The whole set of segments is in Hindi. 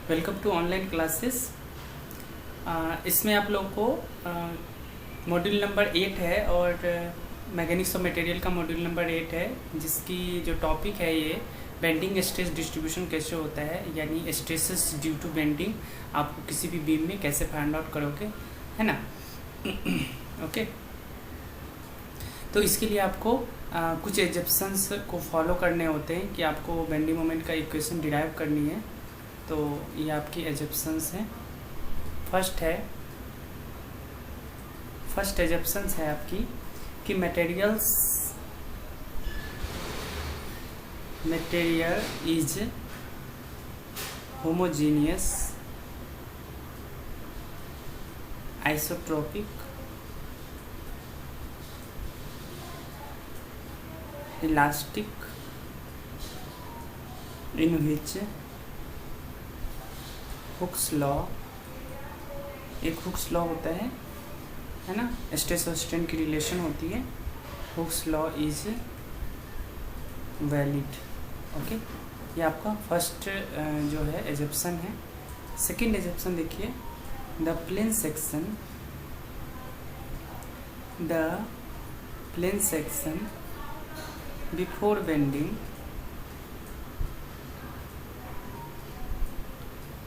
Welcome to online classes. इसमें आप लोगों को मॉड्यूल नंबर 8 है और मैकेनिक्स ऑफ मटेरियल का मॉड्यूल नंबर 8 है, जिसकी जो टॉपिक है ये बेंडिंग स्ट्रेस डिस्ट्रीब्यूशन कैसे होता है, यानी स्ट्रेसेस ड्यू टू बेंडिंग आपको किसी भी बीम में कैसे फाइंड आउट करोगे, है ना। ओके, तो इसके लिए आपको कुछ एजप्शंस को फॉलो करने होते हैं कि आपको बेंडिंग मोमेंट का इक्वेशन डिराइव करनी है। तो ये आपकी एजप्शंस हैं। फर्स्ट एजप्शंस है आपकी कि material is homogeneous, isotropic, elastic, in which Hooke's law, एक हुक्स लॉ होता है ना, स्ट्रेस और स्ट्रेन की रिलेशन होती है, Hooke's law is valid. Okay, ये आपका फर्स्ट जो है एजप्शन है। सेकंड एजप्शन देखिए, the plane section before bending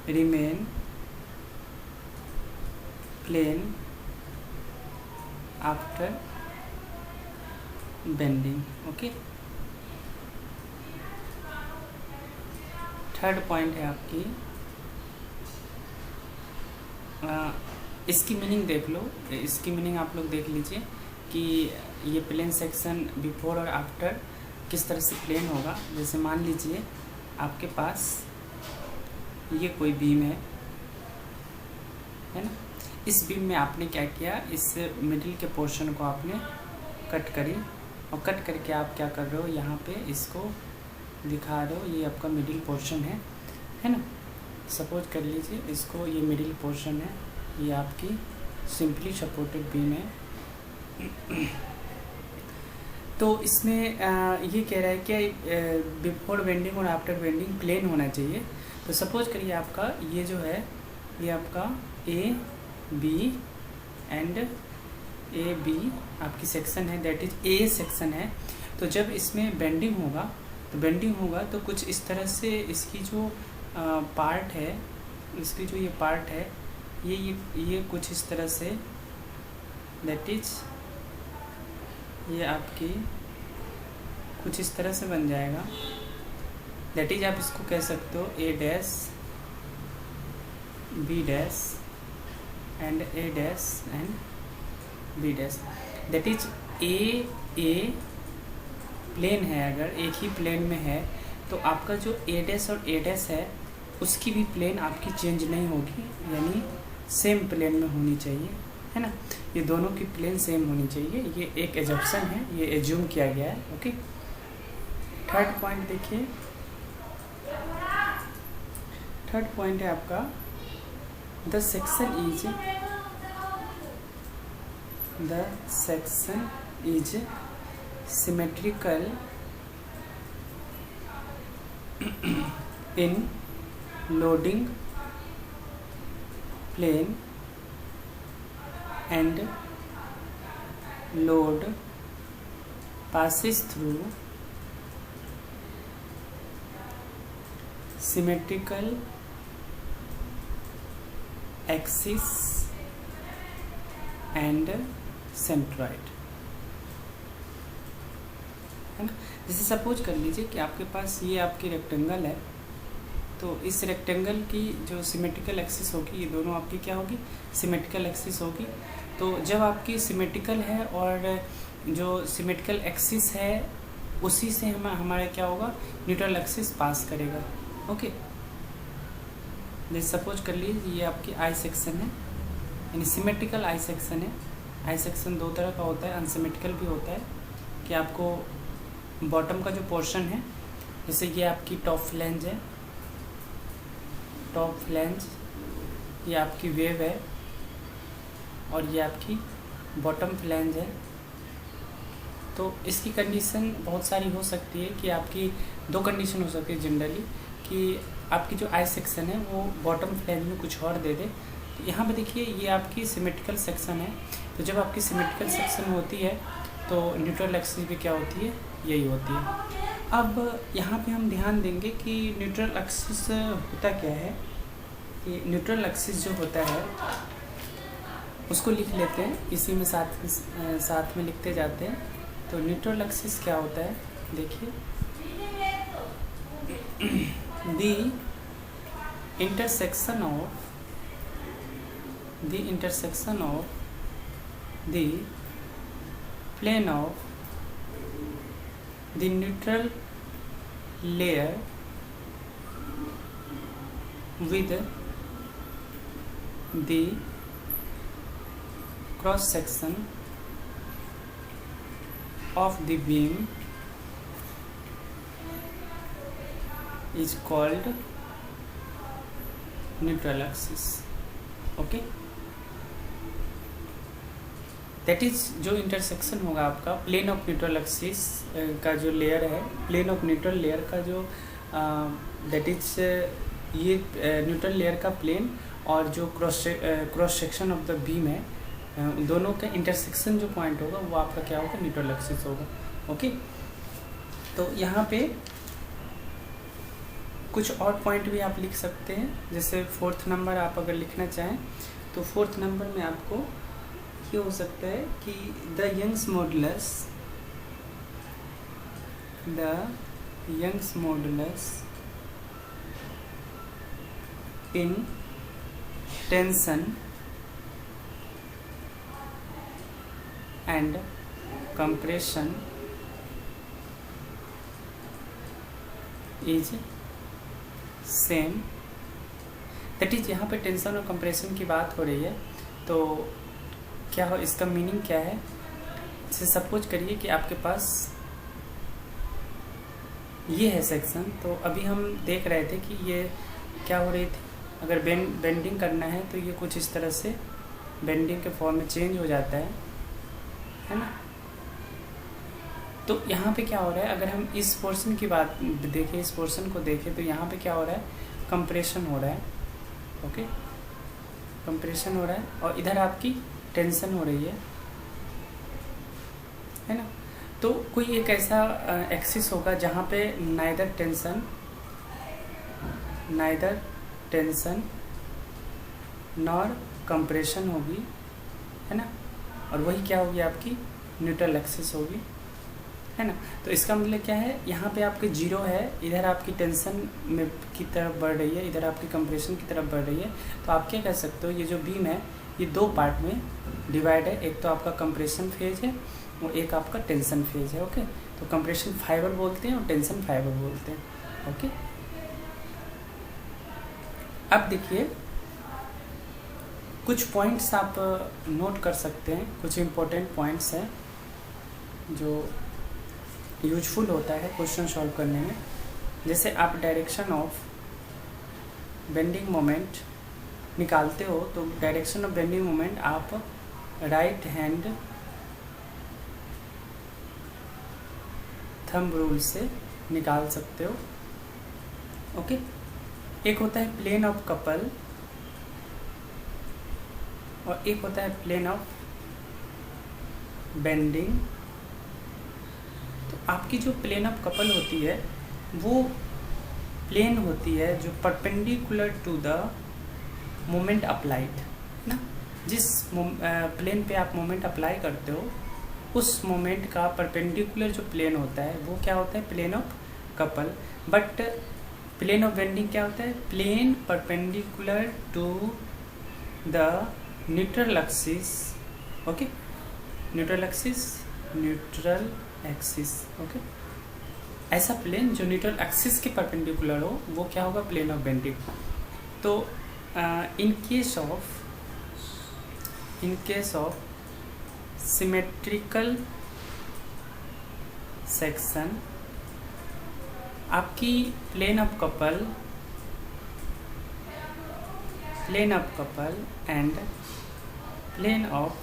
remain plane after bending। Okay, third point है आपकी, इसकी मीनिंग देख लो, इसकी मीनिंग आप लोग देख लीजिए कि ये प्लेन सेक्शन बिफोर और आफ्टर किस तरह से प्लेन होगा। जैसे मान लीजिए आपके पास ये कोई बीम है ना, इस बीम में आपने क्या किया, इस मिडिल के पोर्शन को आपने कट करी, और कट करके आप क्या कर रहे हो, यहाँ पे इसको दिखा रहे हो, ये आपका मिडिल पोर्शन है ना। सपोज कर लीजिए इसको, ये मिडिल पोर्शन है, ये आपकी सिंपली सपोर्टेड बीम है। तो इसमें ये कह रहा है कि बिफोर बेंडिंग और आफ्टर बेंडिंग प्लेन होना चाहिए। तो सपोज करिए आपका ये जो है, ये आपका A B and A B आपकी सेक्शन है, दैट इज ए सेक्शन है। तो जब इसमें बेंडिंग होगा तो कुछ इस तरह से इसकी जो पार्ट है, इसकी जो ये पार्ट है, ये कुछ इस तरह से, दैट इज ये आपकी कुछ इस तरह से बन जाएगा। दैट इज आप इसको कह सकते हो A dash B dash and A dash and B dash. That is a plane है, अगर एक ही प्लेन में है तो आपका जो ए डैश और ए डैश है उसकी भी प्लेन आपकी चेंज नहीं होगी, यानी सेम प्लेन में होनी चाहिए, है ना। ये दोनों की प्लेन सेम होनी चाहिए, ये एक एजप्शन है, ये एज्यूम किया गया है। ओके, थर्ड पॉइंट देखिए, थर्ड पॉइंट है आपका the section is symmetrical in loading plane and load passes through symmetrical axis and centroid, है ना। जैसे सपोज कर लीजिए कि आपके पास ये आपकी रेक्टेंगल है, तो इस रेक्टेंगल की जो सिमेट्रिकल एक्सिस होगी, ये दोनों आपकी क्या होगी, सिमेट्रिकल एक्सिस होगी। तो जब आपकी सिमेट्रिकल है और जो सिमेट्रिकल एक्सिस है उसी से हमारा क्या होगा, न्यूट्रल एक्सिस पास करेगा। ओके, जैसे सपोज कर लीजिए ये आपकी आई सेक्शन है, यानी सिमेट्रिकल आई सेक्शन है। आई सेक्शन दो तरह का होता है, अनसिमेट्रिकल भी होता है, कि आपको बॉटम का जो पोर्शन है, जैसे ये आपकी टॉप फ्लैंज है, टॉप फ्लैंज ये आपकी वेव है, और ये आपकी बॉटम फ्लैंज है। तो इसकी कंडीशन बहुत सारी हो सकती है कि आपकी दो कंडीशन हो सकती है जनरली, कि आपकी जो आई सेक्शन है वो बॉटम फ्लैंज में कुछ और दे दे। तो यहाँ पे देखिए ये आपकी सिमेट्रिकल सेक्शन है। तो जब आपकी सिमेट्रिकल सेक्शन होती है तो न्यूट्रल एक्सिस भी क्या होती है, यही होती है। अब यहाँ पे हम ध्यान देंगे कि न्यूट्रल एक्सिस होता क्या है। कि न्यूट्रल एक्सिस जो होता है उसको लिख लेते हैं, इसी में साथ में लिखते जाते हैं। तो न्यूट्रल एक्सिस क्या होता है, देखिए the intersection of the plane of the neutral layer with the cross section of the beam is called neutral axis. Okay, that is जो इंटरसेक्शन होगा आपका प्लेन ऑफ न्यूट्रल एक्सिस का जो लेयर है, प्लेन ऑफ न्यूट्रल लेयर का जो दैट इज ये न्यूट्रल लेयर का प्लेन और जो cross section of the beam है, दोनों का इंटरसेक्शन जो पॉइंट होगा वो आपका क्या होगा, न्यूट्रल एक्सिस होगा। ओके, तो यहाँ पे कुछ और पॉइंट भी आप लिख सकते हैं। जैसे 4th नंबर आप अगर लिखना चाहें तो 4th नंबर में आपको ये हो सकता है कि the Young's modulus in tension and compression is same. That is यहाँ पे टेंशन और कंप्रेशन की बात हो रही है। तो क्या हो, इसका मीनिंग क्या है। जैसे सपोज करिए कि आपके पास ये है सेक्शन, तो अभी हम देख रहे थे कि ये क्या हो रही थी, अगर बेंडिंग करना है तो ये कुछ इस तरह से बेंडिंग के फॉर्म में चेंज हो जाता है ना। तो यहाँ पे क्या हो रहा है, अगर हम इस पोर्शन की बात देखें, इस पोर्शन को देखें, तो यहाँ पे क्या हो रहा है, कंप्रेशन हो रहा है। ओके, कंप्रेशन हो रहा है और इधर आपकी टेंशन हो रही है ना। तो कोई एक ऐसा एक्सिस होगा जहाँ पे नाइदर टेंशन नॉर कंप्रेशन होगी, है ना, और वही क्या होगी, आपकी न्यूट्रल एक्सिस होगी, है ना। तो इसका मतलब क्या है, यहाँ पे आपके जीरो है, इधर आपकी टेंशन में की तरफ बढ़ रही है, इधर आपकी कंप्रेशन की तरफ बढ़ रही है। तो आप क्या कह सकते हो, ये जो बीम है ये दो पार्ट में डिवाइड है। एक तो आपका कंप्रेशन फेज है और एक आपका टेंशन फेज है। ओके, तो कंप्रेशन फाइबर बोलते हैं और टेंशन फाइबर बोलते हैं। ओके, अब देखिए कुछ पॉइंट्स आप नोट कर सकते हैं, कुछ इम्पोर्टेंट पॉइंट्स हैं जो यूजफुल होता है क्वेश्चन सॉल्व करने में। जैसे आप डायरेक्शन ऑफ बेंडिंग मोमेंट निकालते हो, तो डायरेक्शन ऑफ बेंडिंग मोमेंट आप राइट हैंड थंब रूल से निकाल सकते हो। ओके, एक होता है प्लेन ऑफ कपल और एक होता है प्लेन ऑफ बेंडिंग। तो आपकी जो प्लेन ऑफ कपल होती है वो प्लेन होती है जो perpendicular to the moment applied ना। जिस प्लेन पे आप मोमेंट अप्लाई करते हो उस मोमेंट का परपेंडिकुलर जो प्लेन होता है वो क्या होता है, plane of couple. But plane of bending क्या होता है, plane perpendicular to the neutral axis. Okay, neutral axis. Okay, ऐसा प्लेन जो न्यूट्रल एक्सिस के परपेंडिकुलर हो वो क्या होगा, प्लेन ऑफ बेंडिंग। तो in case of symmetrical section आपकी plane of couple and plane of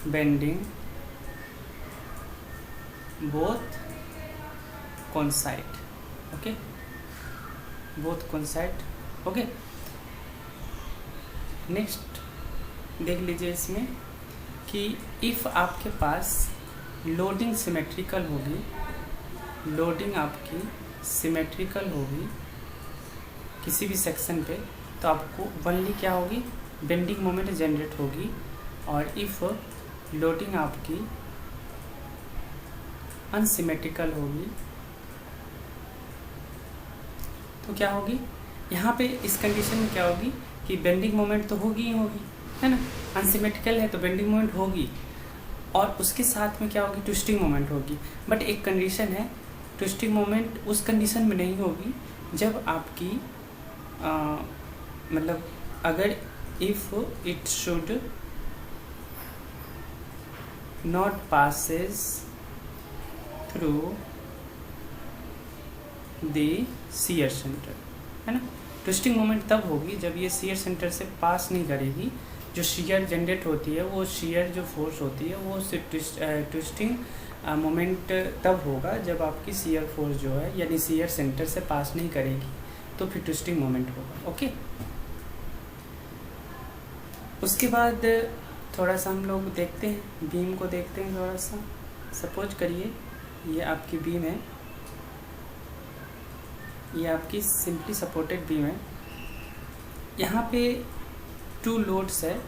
bending both coincide. Okay, both coincide. Okay, next देख लीजिए इसमें कि इफ़ आपके पास लोडिंग सिमेट्रिकल होगी, लोडिंग आपकी सिमेट्रिकल होगी किसी भी सेक्शन पे, तो आपको ओनली क्या होगी, बेंडिंग मोमेंट जनरेट होगी। और इफ़ लोडिंग आपकी अनसिमेट्रिकल होगी तो क्या होगी, यहाँ पे इस कंडीशन में क्या होगी कि बेंडिंग मोमेंट तो होगी ही होगी, है ना। अनसिमेट्रिकल है तो बेंडिंग मोमेंट होगी, और उसके साथ में क्या होगी, ट्विस्टिंग मोमेंट होगी। बट एक कंडीशन है, ट्विस्टिंग मोमेंट उस कंडीशन में नहीं होगी जब आपकी मतलब अगर if it should not passes through the shear centre, है ना। ट्विस्टिंग मोमेंट तब होगी जब ये शियर सेंटर से पास नहीं करेगी। जो शियर जनरेट होती है, वो शियर जो फोर्स होती है वो ट्विस्टिंग मोमेंट तब होगा जब आपकी शियर फोर्स जो है यानी शियर सेंटर से पास नहीं करेगी, तो फिर ट्विस्टिंग मोमेंट होगा। ओके, उसके बाद थोड़ा सा हम लोग देखते हैं, बीम को देखते हैं थोड़ा सा। सपोज करिए ये आपकी बीम है, ये आपकी सिंपली सपोर्टेड बीम है। यहाँ पे 2 लोड्स है,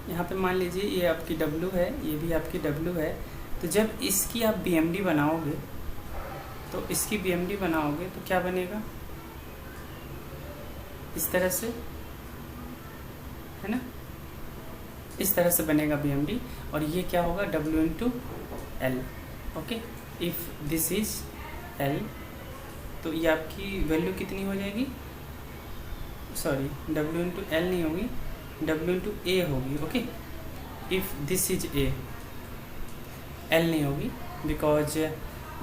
यहाँ पे मान लीजिए ये आपकी W है, ये भी आपकी W है। तो जब इसकी आप BMD बनाओगे, तो इसकी BMD बनाओगे तो क्या बनेगा, इस तरह से, है ना, इस तरह से बनेगा BMD। और ये क्या होगा, W/L। Okay, if this is L तो ये आपकी वैल्यू कितनी हो जाएगी, सॉरी W/L नहीं होगी, W/A होगी। Okay, if this is A, L नहीं होगी, बिकॉज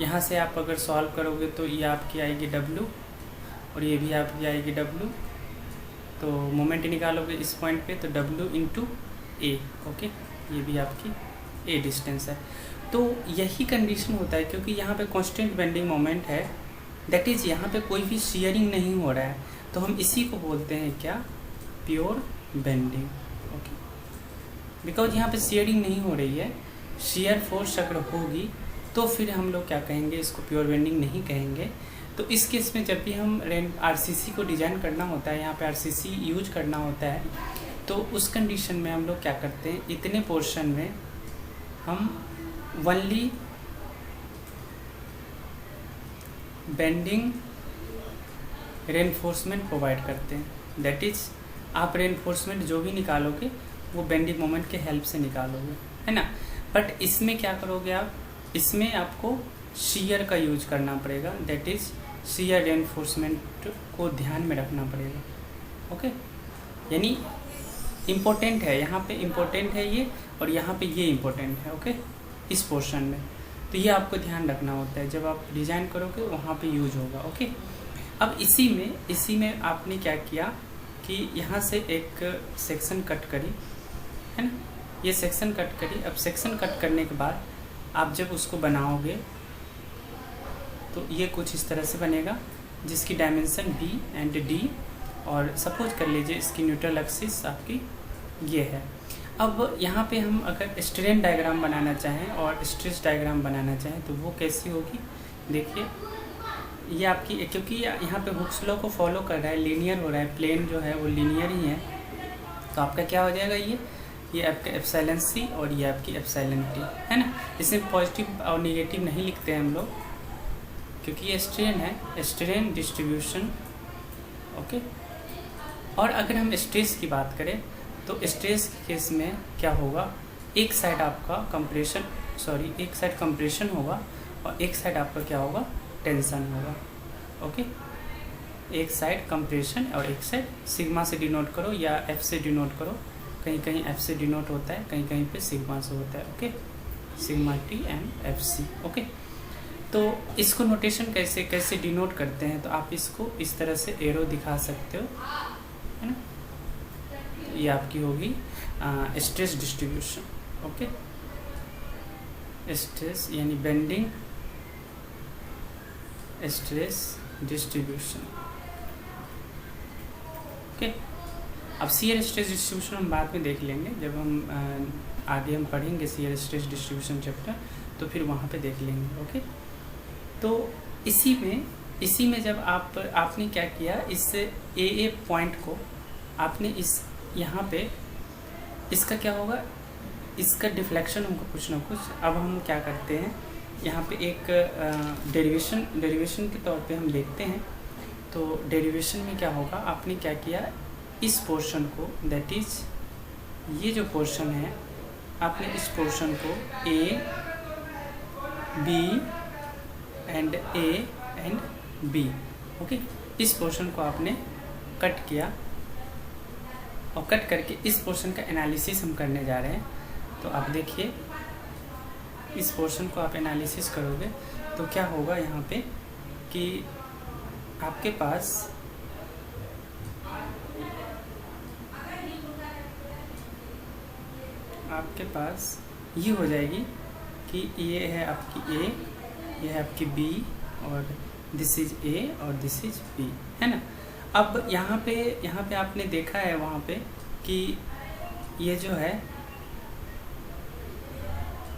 यहाँ से आप अगर सॉल्व करोगे तो ये आपकी आएगी W और ये भी आपकी आएगी W। तो मोमेंट निकालोगे इस पॉइंट पे तो W/A। ओके, ये भी आपकी A डिस्टेंस है। तो यही कंडीशन होता है क्योंकि यहाँ पे कांस्टेंट बेंडिंग मोमेंट है, दैट इज़ यहाँ पे कोई भी शियरिंग नहीं हो रहा है, तो हम इसी को बोलते हैं क्या, प्योर बेंडिंग। ओके, बिकॉज यहाँ पे शियरिंग नहीं हो रही है, शियर फोर्स अगर होगी तो फिर हम लोग क्या कहेंगे, इसको प्योर बेंडिंग नहीं कहेंगे। तो इस केस में जब भी हम RCC को डिज़ाइन करना होता है, यहाँ पे RCC यूज करना होता है, तो उस कंडीशन में हम लोग क्या करते हैं, इतने पोर्शन में हम ओनली बेंडिंग रेनफोर्समेंट प्रोवाइड करते हैं। दैट इज़ आप रेनफोर्समेंट जो भी निकालोगे वो बेंडिंग मोमेंट के हेल्प से निकालोगे, है ना। बट इसमें क्या करोगे आप, इसमें आपको शियर का यूज करना पड़ेगा, दैट इज़ शियर रेनफोर्समेंट को ध्यान में रखना पड़ेगा। ओके, यानी इम्पोर्टेंट है, यहाँ पे इम्पोर्टेंट है ये, और यहाँ पे ये इम्पोर्टेंट है। ओके, इस पोर्शन में तो ये आपको ध्यान रखना होता है, जब आप डिज़ाइन करोगे वहाँ पे यूज होगा। ओके, अब इसी में आपने क्या किया कि यहाँ से एक सेक्शन कट करी, है ना, ये सेक्शन कट करी। अब सेक्शन कट करने के बाद आप जब उसको बनाओगे तो ये कुछ इस तरह से बनेगा, जिसकी डायमेंशन B एंड D, और सपोज कर लीजिए इसकी न्यूट्रल एक्सिस आपकी ये है। अब यहाँ पे हम अगर स्ट्रेन डायग्राम बनाना चाहें और स्ट्रेस डायग्राम बनाना चाहें तो वो कैसी होगी, देखिए ये आपकी, क्योंकि यहाँ पे हुक्स लॉ को फॉलो कर रहा है, लीनियर हो रहा है, प्लेन जो है वो लीनियर ही है, तो आपका क्या हो जाएगा, ये आपका एप्सिलॉन C और ये आपकी एप्सिलॉन T, है ना। इसमें पॉजिटिव और निगेटिव नहीं लिखते हैं हम लोग, क्योंकि ये स्ट्रेन है, स्ट्रेन डिस्ट्रीब्यूशन। ओके, और अगर हम स्ट्रेस की बात करें तो स्ट्रेस के केस में क्या होगा, एक साइड आपका एक साइड कंप्रेशन होगा और एक साइड आपका क्या होगा, टेंशन होगा। ओके, एक साइड कंप्रेशन और एक साइड सिग्मा से डिनोट करो या F से डिनोट करो, कहीं कहीं F से डिनोट होता है, कहीं कहीं पे सिग्मा से होता है। Okay, sigma T and FC। Okay, तो इसको नोटेशन कैसे डिनोट करते हैं, तो आप इसको इस तरह से एरो दिखा सकते हो, है ना। ये आपकी होगी स्ट्रेस डिस्ट्रीब्यूशन। ओके, स्ट्रेस यानी बेंडिंग स्ट्रेस डिस्ट्रीब्यूशन। ओके। अब शियर स्ट्रेस डिस्ट्रीब्यूशन हम बाद में देख लेंगे, जब हम आगे हम पढ़ेंगे शियर स्ट्रेस डिस्ट्रीब्यूशन चैप्टर, तो फिर वहाँ पे देख लेंगे। ओके। तो इसी में जब आपने क्या किया, इस ए पॉइंट को आपने इस यहाँ पे इसका क्या होगा, इसका डिफ्लेक्शन होगा कुछ ना कुछ। अब हम क्या करते हैं, यहाँ पे एक डेरिवेशन के तौर पे हम देखते हैं। तो डेरिवेशन में क्या होगा, आपने क्या किया, इस पोर्शन को, दैट इज ये जो पोर्शन है, आपने इस पोर्शन को A B and A and B, okay, इस पोर्शन को आपने कट किया और कट करके इस पोर्शन का एनालिसिस हम करने जा रहे हैं। तो आप देखिए, इस पोर्शन को आप एनालिसिस करोगे तो क्या होगा यहाँ पे कि आपके पास ये हो जाएगी कि ये है आपकी ए, ये है आपकी बी, और दिस इज ए और दिस इज बी, है ना। अब यहाँ पे आपने देखा है वहाँ पे कि ये जो है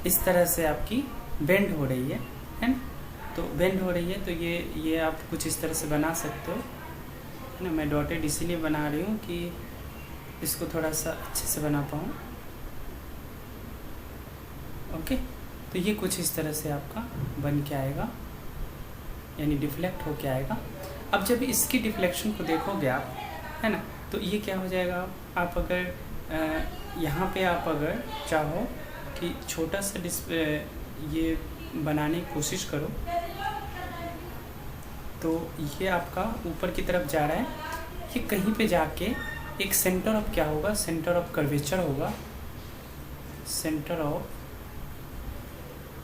इस तरह से आपकी बेंड हो रही है ना। तो बेंड हो रही है तो ये आप कुछ इस तरह से बना सकते हो, है ना। मैं डॉटेड इसीलिए बना रही हूँ कि इसको थोड़ा सा अच्छे से बना पाऊँ। ओके, तो ये कुछ इस तरह से आपका बन के आएगा, यानी डिफ्लेक्ट हो के आएगा। अब जब इसकी डिफ्लेक्शन को देखोगे आप, है ना, तो ये क्या हो जाएगा, आप अगर यहाँ पे आप अगर चाहो कि छोटा सा ये बनाने की कोशिश करो, तो ये आपका ऊपर की तरफ जा रहा है, ये कहीं पे जाके एक सेंटर ऑफ क्या होगा, सेंटर ऑफ कर्वेचर होगा, सेंटर ऑफ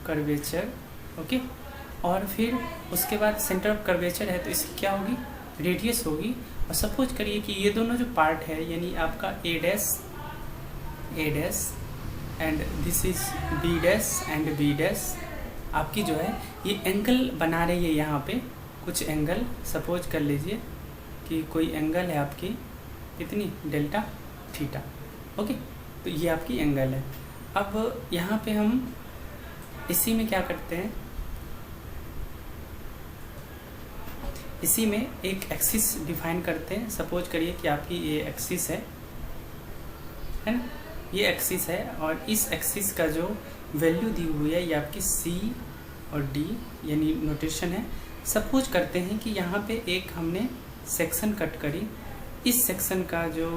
कर्वेचर, ओके। और फिर उसके बाद सेंटर ऑफ कर्वेचर है तो इसकी क्या होगी, रेडियस होगी। और सपोज करिए कि ये दोनों जो पार्ट है, यानी आपका A dash and this is B dash and B dash, आपकी जो है ये एंगल बना रही है। यहाँ पे कुछ एंगल सपोज कर लीजिए कि कोई एंगल है आपकी कितनी, डेल्टा थीटा, ओके। तो ये आपकी एंगल है। अब यहाँ पे हम इसी में क्या करते हैं, इसी में एक एक्सिस डिफाइन करते हैं। सपोज करिए कि आपकी ये एक्सिस है ना, ये एक्सिस है, और इस एक्सिस का जो वैल्यू दी हुई है ये आपकी सी और डी, यानी नोटेशन है। सपोज करते हैं कि यहाँ पे एक हमने सेक्शन कट करी, इस सेक्शन का जो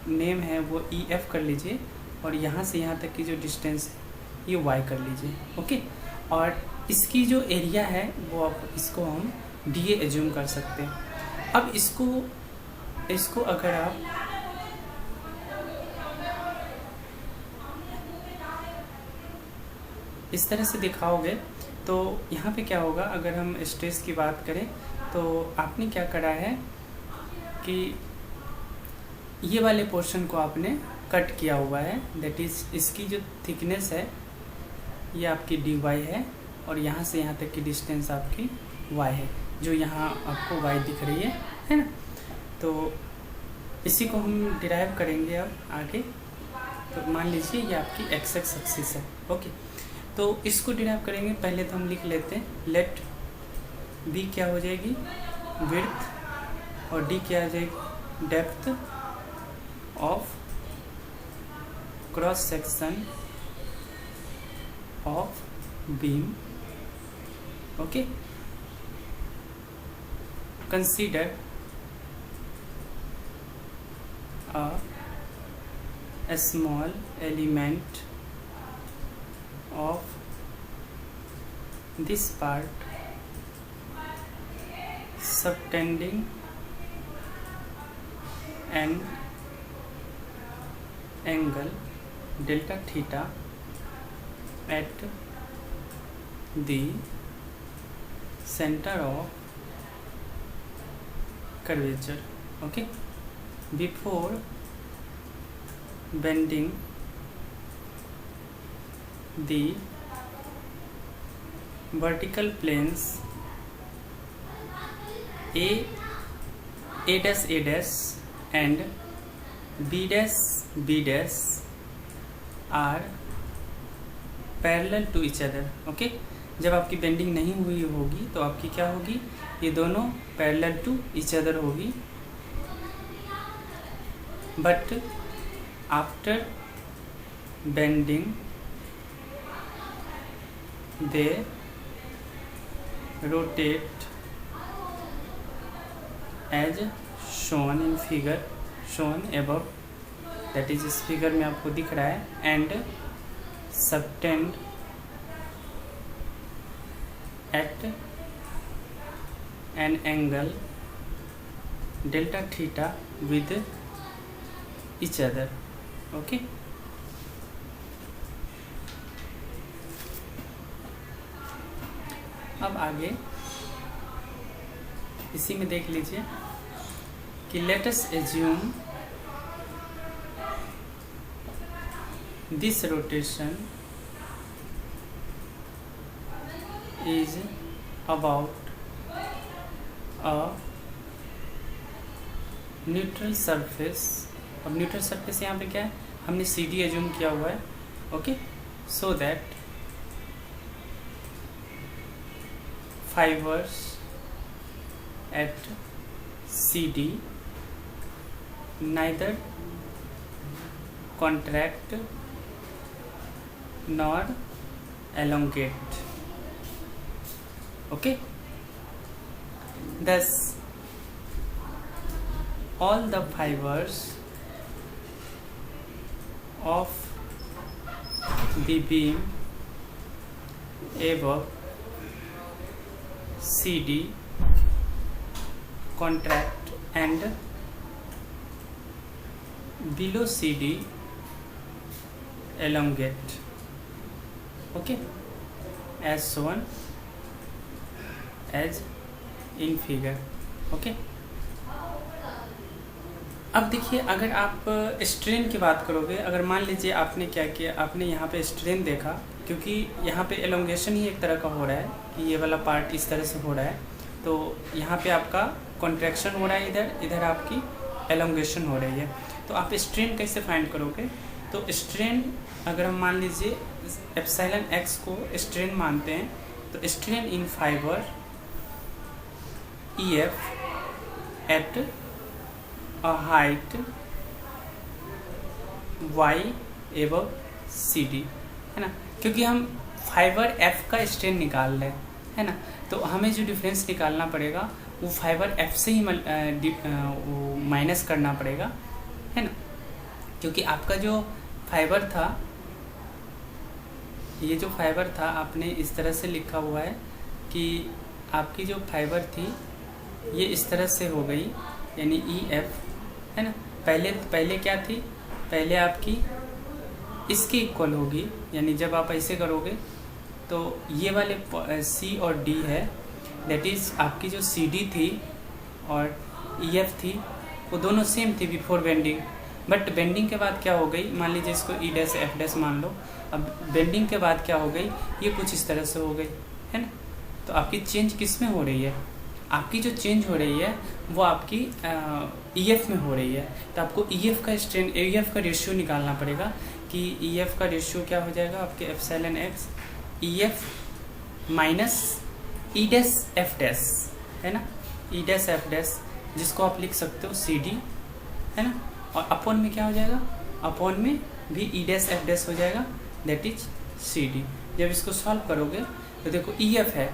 नेम है वो ई एफ कर लीजिए, और यहाँ से यहाँ तक की जो डिस्टेंस है ये वाई कर लीजिए, ओके। और इसकी जो एरिया है वो आप इसको हम डी ए एज्यूम कर सकते हैं। अब इसको अगर आप इस तरह से दिखाओगे तो यहाँ पे क्या होगा, अगर हम स्ट्रेस की बात करें तो आपने क्या करा है कि ये वाले पोर्शन को आपने कट किया हुआ है, दैट इज इसकी जो थिकनेस है ये आपकी डी वाई है, और यहाँ से यहाँ तक की डिस्टेंस आपकी वाई है, जो यहाँ आपको वाई दिख रही है ना। तो इसी को हम डिराइव करेंगे अब आगे। तो मान लीजिए ये आपकी एक्स एक्सिस है, ओके। तो इसको डिराइव करेंगे, पहले तो हम लिख लेते हैं, लेट बी क्या हो जाएगी, विड्थ, और डी क्या हो जाएगी, depth of cross section of beam, okay. consider a small element of this part subtending an angle delta theta at the center of curvature, okay, before bending the vertical planes a dash and B dash are parallel to each other. Okay, जब आपकी बेंडिंग नहीं हुई होगी तो आपकी क्या होगी, ये दोनों पैरेलल टू ईच अदर होगी, but after bending they rotate as shown in figure shown above, that is इस फिगर में आपको दिख रहा है, and subtend at an angle delta theta with each other। okay, अब आगे इसी में देख लीजिए कि let us assume this rotation is about a neutral surface. अब न्यूट्रल सरफेस यहाँ पे क्या है, हमने CD एज्यूम किया हुआ है। Okay, so that fibers at CD neither contract nor elongate। okay, thus all the fibers of the beam above CD contract and below CD elongate। okay, as shown as in figure। okay, अब देखिए अगर आप स्ट्रेन की बात करोगे, अगर मान लीजिए आपने क्या किया, आपने यहाँ पे स्ट्रेन देखा, क्योंकि यहाँ पे एलोंगेशन ही एक तरह का हो रहा है कि ये वाला पार्ट इस तरह से हो रहा है, तो यहाँ पे आपका कॉन्ट्रैक्शन हो रहा है, इधर आपकी एलोंगेशन हो रही है। तो आप स्ट्रेन कैसे फाइंड करोगे, तो स्ट्रेन अगर हम मान लीजिए एप्सिलॉन x को स्ट्रेन मानते हैं, तो strain in fibre EF at a height y above CD है ना, क्योंकि हम फाइबर F का स्ट्रेन निकाल रहे हैं, है ना, तो हमें जो डिफरेंस निकालना पड़ेगा वो फाइबर F से ही माइनस करना पड़ेगा, है ना, क्योंकि आपका जो फाइबर था, ये जो फाइबर था आपने इस तरह से लिखा हुआ है कि आपकी जो फाइबर थी ये इस तरह से हो गई, यानी EF है ना, पहले क्या थी, पहले आपकी इसकी इक्वल होगी, यानी जब आप ऐसे करोगे तो ये वाले C और D है, दैट इज़ आपकी जो CD थी और EF थी वो दोनों सेम थी बिफोर बेंडिंग, बट बेंडिंग के बाद क्या हो गई, मान लीजिए इसको E डैश F डैश मान लो, अब बेंडिंग के बाद क्या हो गई, ये कुछ इस तरह से हो गई, है ना, तो आपकी चेंज किस में हो रही है, आपकी जो चेंज हो रही है वो आपकी EF में हो रही है, तो आपको EF का स्ट्रेन EF का रेशियो निकालना पड़ेगा कि EF का रेशियो क्या हो जाएगा आपके epsilon x EF minus E dash F dash, है ना, E डैश F डैश, जिसको आप लिख सकते हो CD, है ना, और अपॉन में क्या हो जाएगा, अपॉन में भी E डैश F डैश हो जाएगा, दैट इज CD। जब इसको सॉल्व करोगे तो देखो EF है,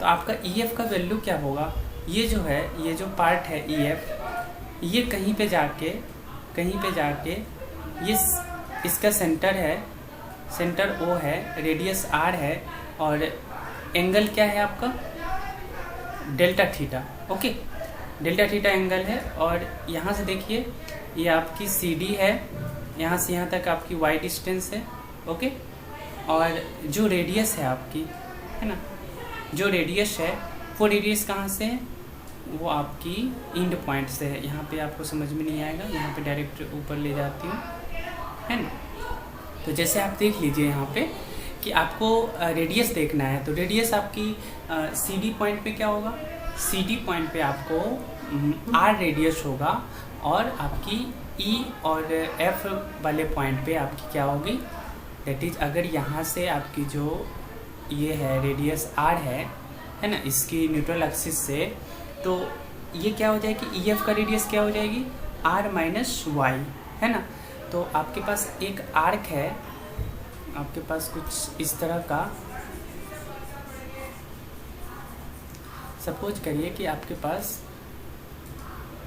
तो आपका EF का वैल्यू क्या होगा, ये जो है, ये जो पार्ट है EF, ये कहीं पे जाके ये इसका सेंटर है, सेंटर O है, रेडियस R है, और एंगल क्या है आपका delta theta. Okay, delta theta angle है, और यहाँ से देखिए ये आपकी CD है, यहाँ से यहाँ तक आपकी y डिस्टेंस है। ओके, और जो रेडियस है आपकी, है ना, जो रेडियस है वो रेडियस कहाँ से है, वो आपकी इंड पॉइंट से है। यहाँ पे आपको समझ में नहीं आएगा, यहाँ पे डायरेक्ट ऊपर ले जाती हूँ, है ना। तो जैसे आप देख लीजिए यहाँ पे कि आपको रेडियस देखना है, तो रेडियस आपकी CD पॉइंट पे क्या होगा, CD पॉइंट पे आपको R रेडियस होगा, और आपकी ई और एफ वाले पॉइंट पे आपकी क्या होगी, दैट इज अगर यहाँ से आपकी जो ये है रेडियस आर है ना, इसकी न्यूट्रल एक्सिस से, तो ये क्या हो जाएगी, ई एफ का रेडियस क्या हो जाएगी आर माइनस वाई, है ना। तो आपके पास एक आर्क है, आपके पास कुछ इस तरह का, सपोज करिए कि आपके पास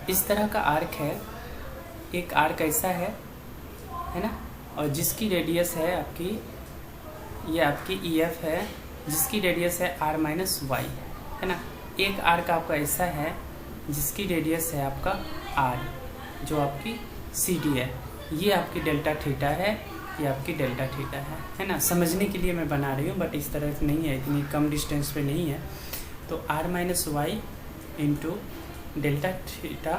इस तरह का आर्क है, एक आर्क ऐसा है ना, और जिसकी रेडियस है आपकी, ये आपकी ई एफ है जिसकी रेडियस है आर माइनस वाई, है ना। एक आर्क आपका ऐसा है जिसकी रेडियस है आपका आर, जो आपकी सी डी है, ये आपकी डेल्टा थीटा है, ये आपकी डेल्टा थीटा है ना। समझने के लिए मैं बना रही हूँ, बट इस तरह से नहीं है, इतनी कम डिस्टेंस पे नहीं है। तो R minus Y into delta theta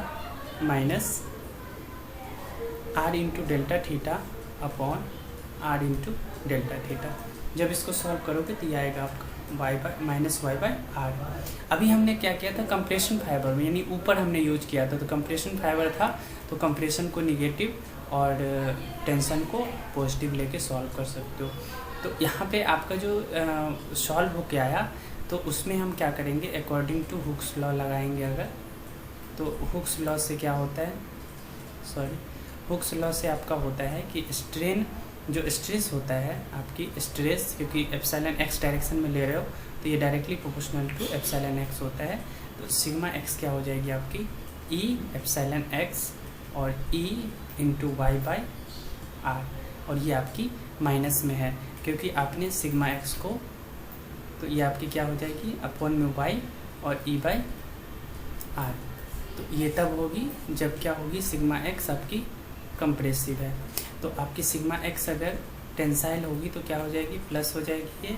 minus R into delta theta upon R into delta theta. जब इसको सॉल्व करोगे तो ये आएगा आपका Y by minus Y by R. अभी हमने क्या किया था, कंप्रेशन फाइबर में, यानी ऊपर हमने यूज किया था, तो कंप्रेशन फाइबर था तो कंप्रेशन को निगेटिव और टेंशन को पॉजिटिव लेके सॉल्व कर सकते हो। तो यहाँ पे आपका जो सॉल्व हो के आया, तो उसमें हम क्या करेंगे, अकॉर्डिंग टू हुक्स लॉ लगाएंगे अगर, तो हुक्स लॉ से क्या होता है, हुक्स लॉ से आपका होता है कि स्ट्रेन, जो स्ट्रेस होता है आपकी स्ट्रेस, क्योंकि एप्सिलॉन एक्स डायरेक्शन में ले रहे हो तो ये directly proportional to epsilon X होता है। तो सिग्मा एक्स क्या हो जाएगी आपकी ई एप्सिलॉन एक्स और E into Y by R, और ये आपकी माइनस में है क्योंकि आपने सिग्मा एक्स को, तो ये आपकी क्या हो जाएगी अपॉन में वाई और ई बाई आर। तो ये तब होगी जब क्या होगी, सिग्मा एक्स आपकी कंप्रेसिव है, तो आपकी सिग्मा एक्स अगर टेंसाइल होगी तो क्या हो जाएगी, प्लस हो जाएगी ये,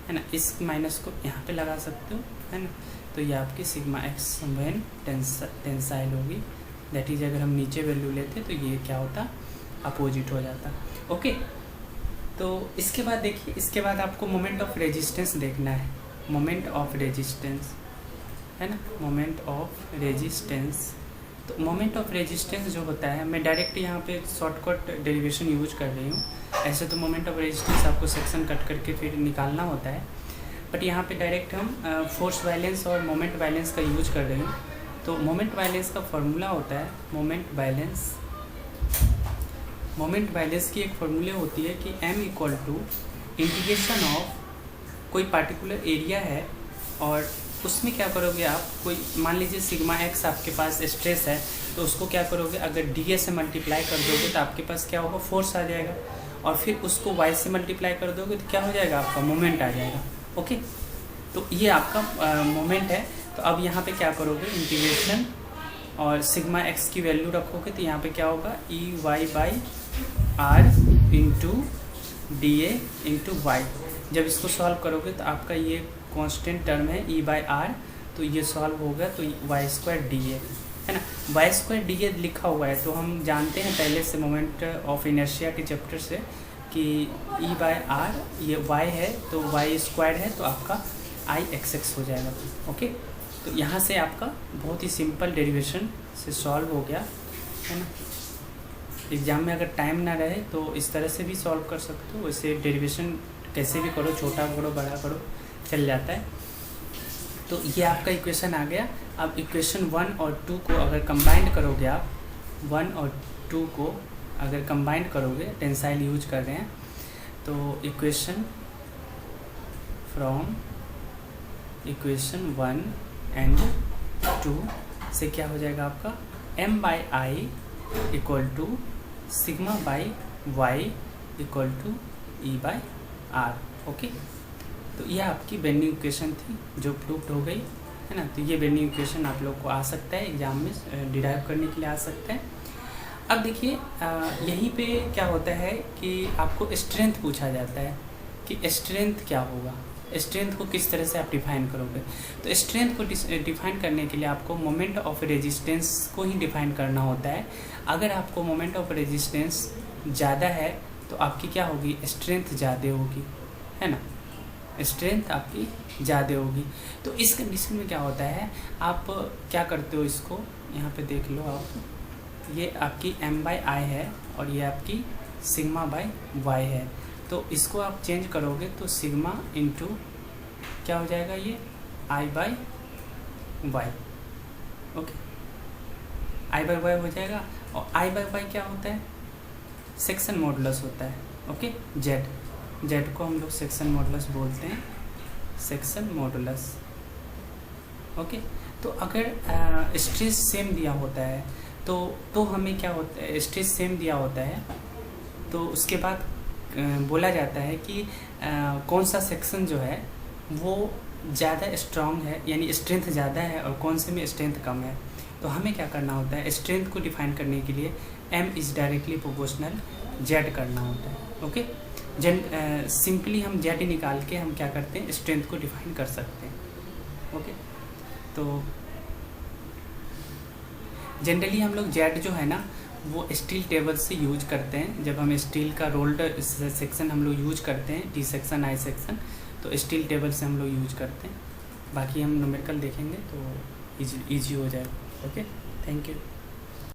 है ना। इस माइनस को यहाँ पे लगा सकते हो, है ना। तो ये आपकी सिग्मा एक्स व्हेन टेंसाइल होगी, दैट इज अगर हम नीचे वैल्यू लेते तो ये क्या होता, अपोजिट हो जाता। ओके, तो इसके बाद देखिए, इसके बाद आपको मोमेंट ऑफ रेजिस्टेंस देखना है, मोमेंट ऑफ रेजिस्टेंस, है ना, मोमेंट ऑफ रेजिस्टेंस। तो मोमेंट ऑफ रेजिस्टेंस जो होता है, मैं डायरेक्ट यहाँ पे शॉर्टकट डेरिवेशन यूज कर रही हूँ, ऐसे तो मोमेंट ऑफ रेजिस्टेंस आपको सेक्शन कट करके फिर निकालना होता है, बट यहाँ पे डायरेक्ट हम फोर्स वाइलेंस और मोमेंट वाइलेंस का यूज कर रही हूँ। तो मोमेंट वाइलेंस का फॉर्मूला होता है, मोमेंट वाइलेंस की एक फॉर्मूले होती है कि m equal to integration of कोई पार्टिकुलर एरिया है, और उसमें क्या करोगे आप, कोई मान लीजिए सिग्मा एक्स आपके पास स्ट्रेस है, तो उसको क्या करोगे, अगर डी से मल्टीप्लाई कर दोगे तो आपके पास क्या होगा, फोर्स आ जाएगा, और फिर उसको वाई से मल्टीप्लाई कर दोगे तो क्या हो जाएगा, आपका मोमेंट आ जाएगा। ओके, तो ये आपका मोमेंट है। तो अब यहाँ पे क्या करोगे, इंटीग्रेशन और सिग्मा एक्स की वैल्यू रखोगे, तो यहाँ पे क्या होगा, E Y by R into D A into Y. जब इसको सॉल्व करोगे तो आपका ये कांस्टेंट टर्म है ई बाई आर, तो ये सॉल्व होगा तो वाई स्क्वायर डी ए, है ना। वाई स्क्वायर डी ए लिखा हुआ है, तो हम जानते हैं पहले से मोमेंट ऑफ इनर्शिया के चैप्टर से कि ई बाई आर ये वाई है, तो वाई स्क्वायर है, तो आपका आई एक्स एक्स हो जाएगा। ओके, तो यहाँ से आपका बहुत ही सिंपल डेरिवेशन से सॉल्व हो गया, है ना। एग्जाम में अगर टाइम ना रहे तो इस तरह से भी सॉल्व कर सकते हो, वैसे डेरिवेशन कैसे भी करो, छोटा करो बड़ा करो चल जाता है। तो ये आपका इक्वेशन आ गया। अब इक्वेशन 1 और 2 को अगर कंबाइंड करोगे आप, 1 और 2 को अगर कंबाइंड करोगे, टेंसाइल यूज कर रहे हैं, तो इक्वेशन फ्रॉम इक्वेशन 1 एंड 2 से क्या हो जाएगा आपका, m by I equal to sigma by Y equal to E by R. Okay, तो यह आपकी बेंडिंग इक्वेशन थी जो प्रूव्ड हो गई, है ना। तो ये बेंडिंग इक्वेशन आप लोग को आ सकता है एग्जाम में डिराइव करने के लिए आ सकता है। अब देखिए यहीं पे क्या होता है कि आपको स्ट्रेंथ पूछा जाता है कि स्ट्रेंथ क्या होगा, स्ट्रेंथ को किस तरह से आप डिफाइन करोगे। तो स्ट्रेंथ को डिफाइन करने के लिए आपको मोमेंट ऑफ रेजिस्टेंस को ही डिफाइन करना होता है। अगर आपको मोमेंट ऑफ रेजिस्टेंस ज़्यादा है तो आपकी क्या होगी, स्ट्रेंथ ज़्यादा होगी, है ना, स्ट्रेंथ आपकी ज़्यादा होगी। तो इस कंडीशन में क्या होता है, आप क्या करते हो, इसको यहाँ पे देख लो आप, ये आपकी M/I है और ये आपकी सिग्मा/y है। तो इसको आप चेंज करोगे तो सिग्मा इंटू क्या हो जाएगा, ये I/y। ओके, I/y हो जाएगा। और I/y क्या होता है, सेक्शन मॉडुलस होता है। ओके, जेड को हम लोग सेक्शन मॉडुलस बोलते हैं, सेक्शन मॉडुलस। ओके, तो अगर स्ट्रेस सेम दिया होता है तो हमें क्या होता है, स्ट्रेस सेम दिया होता है तो उसके बाद बोला जाता है कि कौन सा सेक्शन जो है वो ज़्यादा स्ट्रांग है, यानी स्ट्रेंथ ज़्यादा है, और कौन से में स्ट्रेंथ कम है। तो हमें क्या करना होता है, स्ट्रेंथ को डिफाइन करने के लिए M is directly proportional Z करना होता है। ओके, सिंपली हम Z निकाल के हम क्या करते हैं, स्ट्रेंथ को डिफाइन कर सकते हैं। ओके, तो जनरली हम लोग Z जो है ना वो स्टील टेबल से यूज करते हैं। जब हम स्टील का रोल्ड सेक्शन हम लोग यूज करते हैं, T सेक्शन I सेक्शन, तो स्टील टेबल से हम लोग यूज करते हैं। बाकी हम न्यूमेरिकल देखेंगे तो इजी हो जाएगा। Okay, thank you.